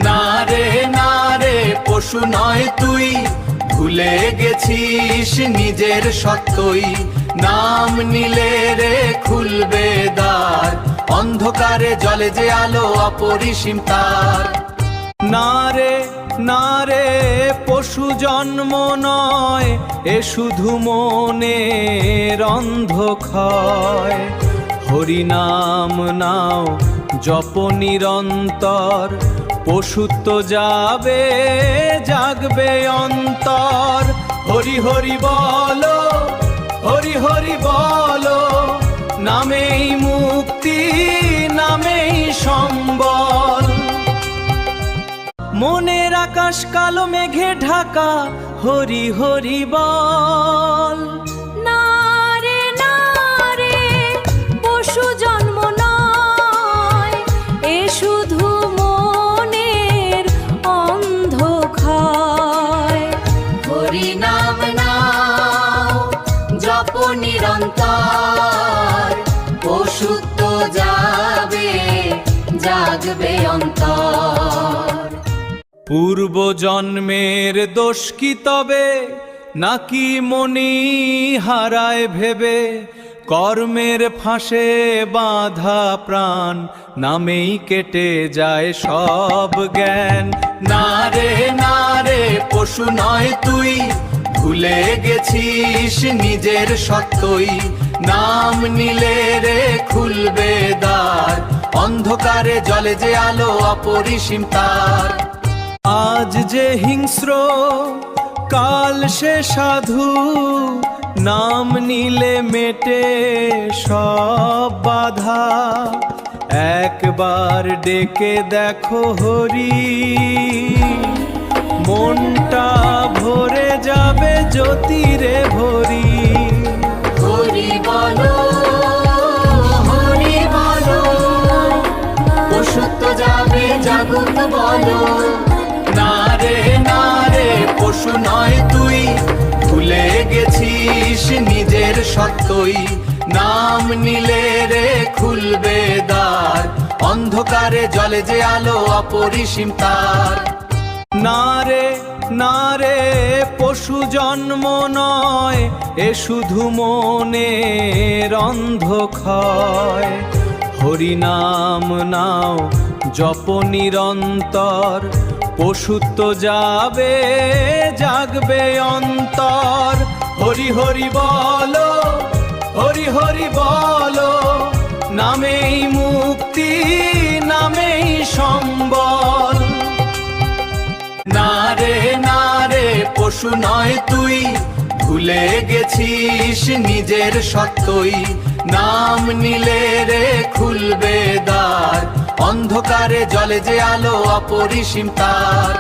না রে পশু নয় তুই, ভুলে গেছিস নিজের সত্যই। নাম নিলে রে খুলবে দ্বার, অন্ধকারে জ্বলে যে আলো অপরিসীম তার। না রে পশু জন্ম নয়, এ শুধু মনের অন্ধক্ষয়। হরিনাম নাও জপ নিরন্তর, পশুত্ব যাবে জাগবে অন্তর। হরি হরি বলো, হরি হরি বলো, নামেই মুক্তি, নামেই সম্বল। মনের আকাশ কালো মেঘে ঢাকা, হরি হরি বল। না রে পশু জন্ম নয়, এ শুধু মনের অন্ধক্ষয়। হরি নাম নাও জপ নিরন্তর, পশুত্ব যাবে জাগবে অন্তর। পূর্ব জন্মের দোষ কি তবে, নাকি মনি হারায় ভেবে? কর্মের ফাঁসে বাঁধা প্রাণ, নামেই কেটে যায় সব জ্ঞান। না রে পশু নয় তুই, ভুলে গেছিস নিজের সত্যই। নাম নিলে রে খুলবে দ্বার, অন্ধকারে জ্বলে যে আলো অপরিসীম তার। আজ যে হিংস্র কাল সে সাধু, নাম নিলে মেটে সব বাধা। একবার ডেকে দেখো হরি, মনটা ভরে যাবে জ্যোতিরে ভরি। হরি বলো, হরি বলো, পশুত্ব যাবে জাগত বলো। না রে পশু নয় তুই, ভুলে গেছিস নিজের সত্যই। নাম নিলে রে খুলবে দ্বার, অন্ধকারে জ্বলে যে আলো অপরিসীম তার। না রে পশু জন্ম নয়, এ শুধু মনের অন্ধক্ষয়। হরিনাম নাও জপ নিরন্তর, পশুত্ব যাবে জাগবে অন্তর। হরি হরি বলো, হরি হরি বলো, নামেই মুক্তি, নামেই সম্বল। না রে পশু নয় তুই, ভুলে গেছিস নিজের সত্যই। নাম নিলে রে খুলবে দ্বার, অন্ধকারে জ্বলে যে আলো অপরিসীম তার।